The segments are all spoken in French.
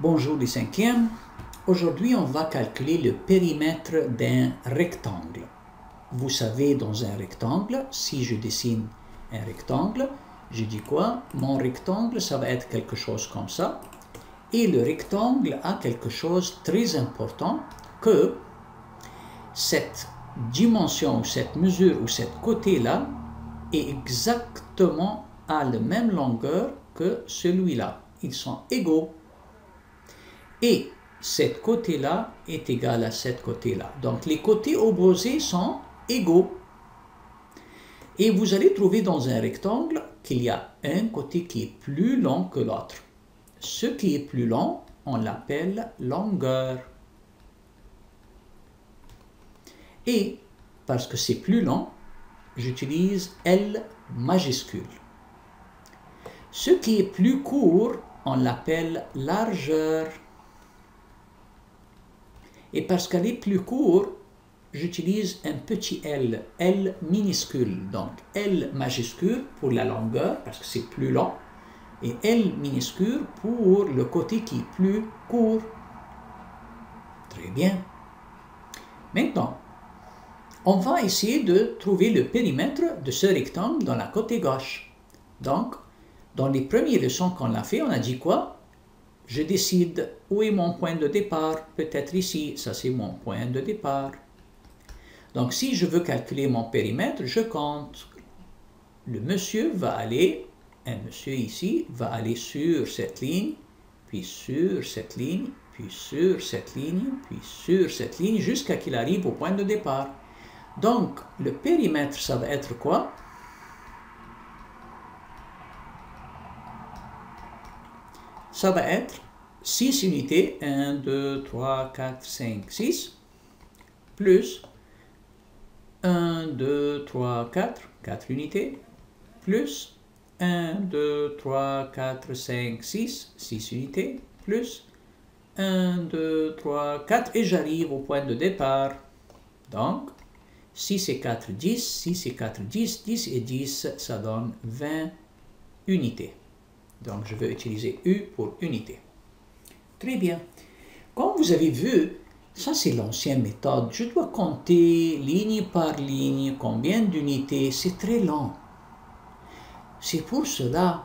Bonjour les cinquièmes. Aujourd'hui, on va calculer le périmètre d'un rectangle. Vous savez, dans un rectangle, si je dessine un rectangle, je dis quoi? Mon rectangle, ça va être quelque chose comme ça. Et le rectangle a quelque chose de très important, que cette dimension, cette mesure ou cette côté-là est exactement à la même longueur que celui-là. Ils sont égaux. Et cette côté-là est égal à cette côté-là. Donc les côtés opposés sont égaux. Et vous allez trouver dans un rectangle qu'il y a un côté qui est plus long que l'autre. Ce qui est plus long, on l'appelle longueur. Et parce que c'est plus long, j'utilise L majuscule. Ce qui est plus court, on l'appelle largeur. Et parce qu'elle est plus courte, j'utilise un petit L, L minuscule. Donc L majuscule pour la longueur, parce que c'est plus long, et L minuscule pour le côté qui est plus court. Très bien. Maintenant, on va essayer de trouver le périmètre de ce rectangle dans la côté gauche. Donc, dans les premières leçons qu'on a fait, on a dit quoi? Je décide où est mon point de départ, peut-être ici, ça c'est mon point de départ. Donc si je veux calculer mon périmètre, je compte. Le monsieur va aller, un monsieur ici, va aller sur cette ligne, puis sur cette ligne, puis sur cette ligne, puis sur cette ligne, jusqu'à qu'il arrive au point de départ. Donc le périmètre, ça va être quoi? Ça va être 6 unités, 1, 2, 3, 4, 5, 6, plus 1, 2, 3, 4, 4 unités, plus 1, 2, 3, 4, 5, 6, 6 unités, plus 1, 2, 3, 4, et j'arrive au point de départ. Donc, 6 et 4, 10, 6 et 4, 10, 10 et 10, ça donne 20 unités. Donc, je vais utiliser U pour unité. Très bien. Comme vous avez vu, ça c'est l'ancienne méthode. Je dois compter ligne par ligne combien d'unités. C'est très lent. C'est pour cela,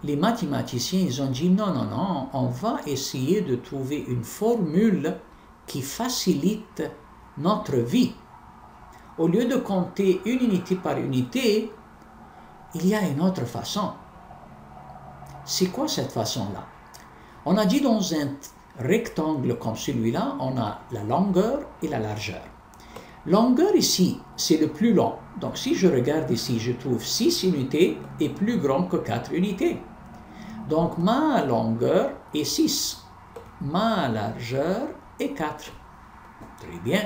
les mathématiciens, ils ont dit non, non, non, on va essayer de trouver une formule qui facilite notre vie. Au lieu de compter une unité par unité, il y a une autre façon. C'est quoi cette façon-là? On a dit dans un rectangle comme celui-là, on a la longueur et la largeur. Longueur ici, c'est le plus long. Donc si je regarde ici, je trouve 6 unités est plus grand que 4 unités. Donc ma longueur est 6. Ma largeur est 4. Très bien.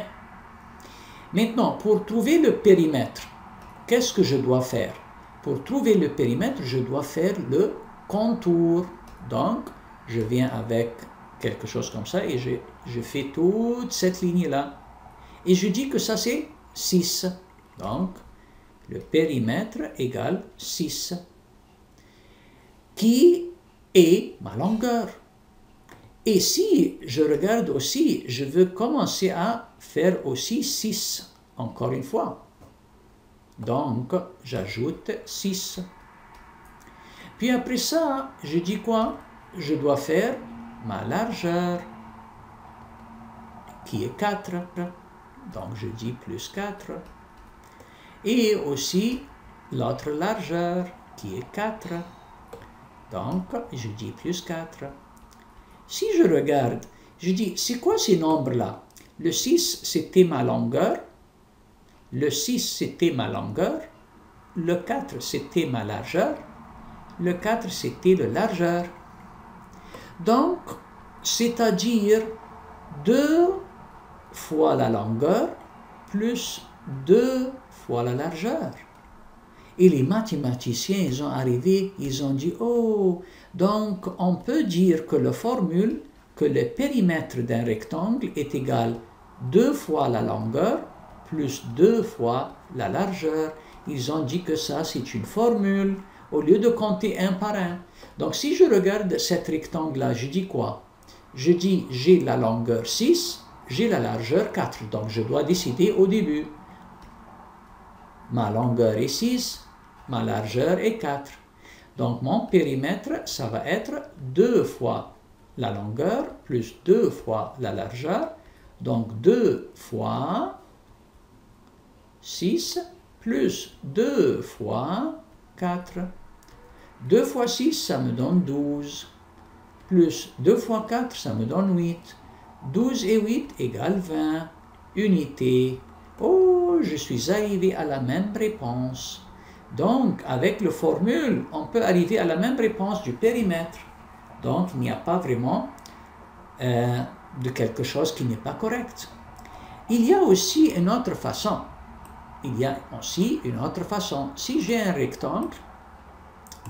Maintenant, pour trouver le périmètre, qu'est-ce que je dois faire? Pour trouver le périmètre, je dois faire le contour. Donc, je viens avec quelque chose comme ça et je fais toute cette ligne-là. Et je dis que ça c'est 6. Donc, le périmètre égale 6. Qui est ma longueur? Et si je regarde aussi, je veux commencer à faire aussi 6. Encore une fois. Donc, j'ajoute 6. Puis après ça, je dis quoi? Je dois faire ma largeur, qui est 4. Donc, je dis plus 4. Et aussi l'autre largeur, qui est 4. Donc, je dis plus 4. Si je regarde, je dis, c'est quoi ces nombres-là? Le 6, c'était ma longueur. Le 6, c'était ma longueur. Le 4, c'était ma largeur. Le 4, c'était la largeur. Donc, c'est-à-dire 2 fois la longueur plus 2 fois la largeur. Et les mathématiciens, ils ont arrivé, ils ont dit, oh, donc on peut dire que la formule, que le périmètre d'un rectangle est égal 2 fois la longueur plus 2 fois la largeur. Ils ont dit que ça, c'est une formule, au lieu de compter un par un. Donc, si je regarde cet rectangle-là, je dis quoi? je dis j'ai la longueur 6, j'ai la largeur 4. Donc je dois décider au début. Ma longueur est 6, ma largeur est 4. Donc mon périmètre, ça va être 2 fois la longueur plus 2 fois la largeur. Donc 2 fois 6 plus 2 fois 4. 2 fois 6, ça me donne 12. Plus 2 fois 4, ça me donne 8. 12 et 8 égale 20 unités. Oh, je suis arrivé à la même réponse. Donc, avec la formule, on peut arriver à la même réponse du périmètre. Donc, il n'y a pas vraiment de quelque chose qui n'est pas correct. Il y a aussi une autre façon. Si j'ai un rectangle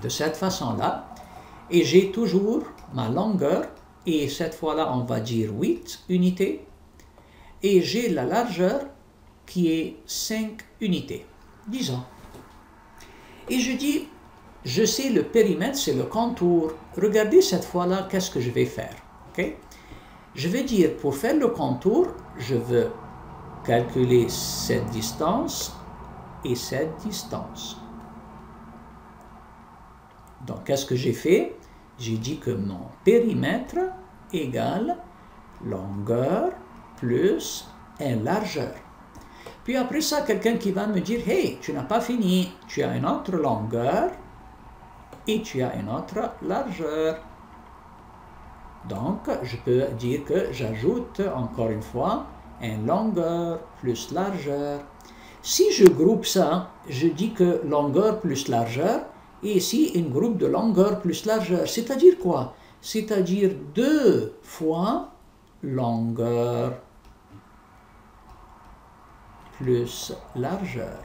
de cette façon-là, et j'ai toujours ma longueur, et cette fois-là, on va dire 8 unités, et j'ai la largeur qui est 5 unités, disons. Et je dis, je sais le périmètre, c'est le contour. Regardez cette fois-là, qu'est-ce que je vais faire. Okay? Je vais dire, pour faire le contour, je veux calculer cette distance et cette distance. Donc, qu'est-ce que j'ai fait? J'ai dit que mon périmètre égale longueur plus une largeur. Puis après ça, quelqu'un qui va me dire, hey, tu n'as pas fini, tu as une autre longueur et tu as une autre largeur. Donc, je peux dire que j'ajoute encore une fois une longueur plus largeur. Si je groupe ça, je dis que longueur plus largeur, et ici une groupe de longueur plus largeur. C'est-à-dire quoi? C'est-à-dire 2 fois longueur plus largeur.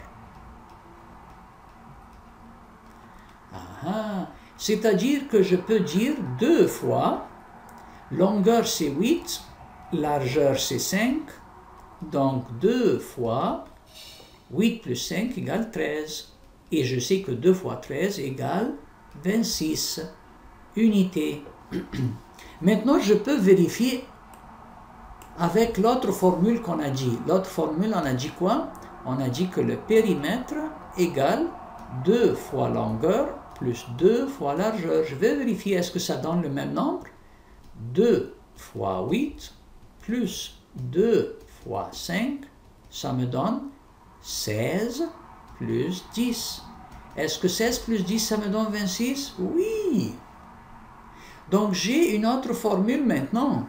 C'est-à-dire que je peux dire 2 fois, longueur c'est 8, largeur c'est 5, donc 2 fois 8 plus 5 égale 13. Et je sais que 2 fois 13 égale 26 unités. Maintenant, je peux vérifier avec l'autre formule qu'on a dit. L'autre formule, on a dit quoi? On a dit que le périmètre égale 2 fois longueur plus 2 fois largeur. Je vais vérifier, est-ce que ça donne le même nombre? 2 fois 8 plus 2 fois 5, ça me donne 16 plus 10. Est-ce que 16 plus 10, ça me donne 26? Oui! Donc, j'ai une autre formule maintenant.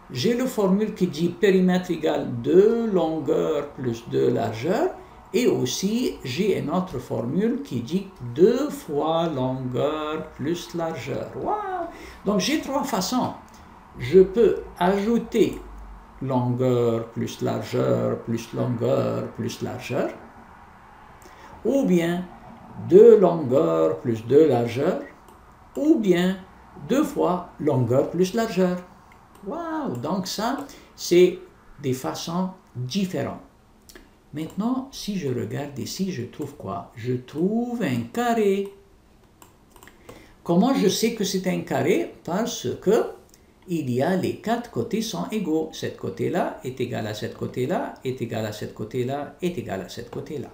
J'ai la formule qui dit périmètre égale 2 longueur plus 2 largeur. Et aussi, j'ai une autre formule qui dit 2 fois longueur plus largeur. Wow! Donc, j'ai 3 façons. Je peux ajouter longueur plus longueur plus largeur. Ou bien 2 longueurs plus 2 largeurs, ou bien 2 fois longueur plus largeur. Wow! Donc ça, c'est des façons différentes. Maintenant, si je regarde ici, je trouve quoi? Je trouve un carré. Comment je sais que c'est un carré? Parce que il y a les 4 côtés sont égaux. Cet côté-là est égal à cet côté-là, est égal à cet côté-là, est égal à cet côté-là.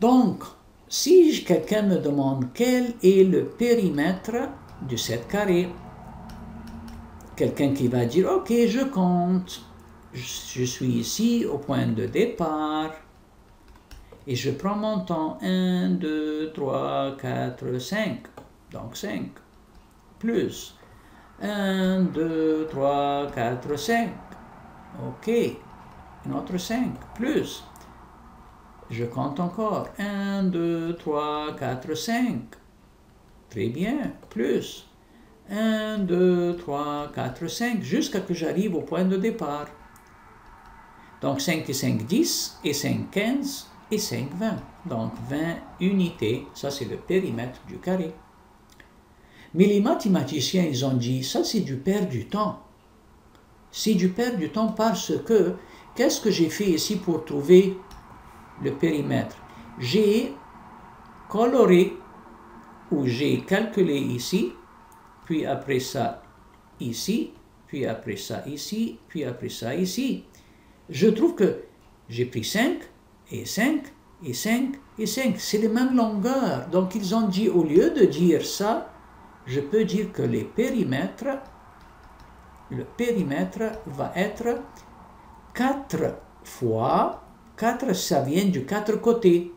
Donc, si quelqu'un me demande quel est le périmètre de cette carré, quelqu'un qui va dire, ok, je compte, je suis ici au point de départ, et je prends mon temps, 1, 2, 3, 4, 5, donc 5, plus 1, 2, 3, 4, 5, ok, un autre 5, plus, je compte encore. 1, 2, 3, 4, 5. Très bien. Plus. 1, 2, 3, 4, 5. Jusqu'à ce que j'arrive au point de départ. Donc 5 et 5, 10. Et 5, 15. Et 5, 20. Donc 20 unités. Ça, c'est le périmètre du carré. Mais les mathématiciens, ils ont dit, ça, c'est du perte du temps. C'est du perte du temps parce que, qu'est-ce que j'ai fait ici pour trouver le périmètre? J'ai coloré ou j'ai calculé ici, puis après ça, ici, puis après ça ici, puis après ça ici. Je trouve que j'ai pris 5 et 5 et 5 et 5. C'est les mêmes longueurs. Donc ils ont dit, au lieu de dire ça, je peux dire que le périmètre va être 4 fois, 4 ça vient du 4 côtés,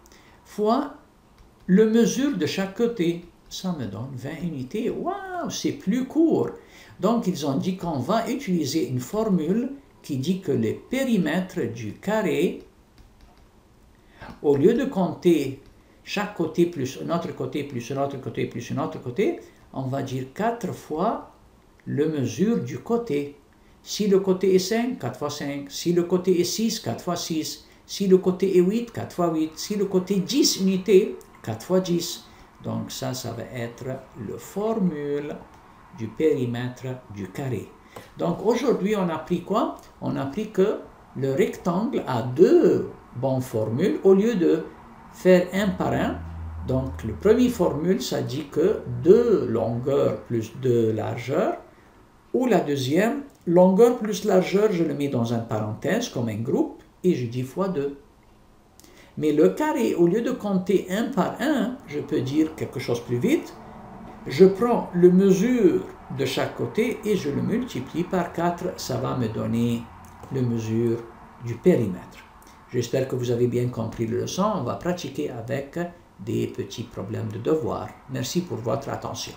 fois le mesure de chaque côté. Ça me donne 20 unités. Waouh, c'est plus court. Donc ils ont dit qu'on va utiliser une formule qui dit que le périmètre du carré, au lieu de compter chaque côté plus un autre côté plus un autre côté plus un autre côté, on va dire 4 fois le mesure du côté. Si le côté est 5, 4 fois 5. Si le côté est 6, 4 fois 6. Si le côté est 8, 4 fois 8. Si le côté est 10 unités, 4 fois 10. Donc ça va être la formule du périmètre du carré. Donc aujourd'hui, on a appris quoi? On a appris que le rectangle a deux bonnes formules au lieu de faire un par un. Donc la première formule, ça dit que 2 longueurs plus 2 largeurs. Ou la deuxième, longueur plus largeur, je le mets dans une parenthèse comme un groupe et je dis fois 2. Mais le carré, au lieu de compter un par un, je peux dire quelque chose plus vite. Je prends le mesure de chaque côté et je le multiplie par 4. Ça va me donner le mesure du périmètre. J'espère que vous avez bien compris la leçon. On va pratiquer avec des petits problèmes de devoir. Merci pour votre attention.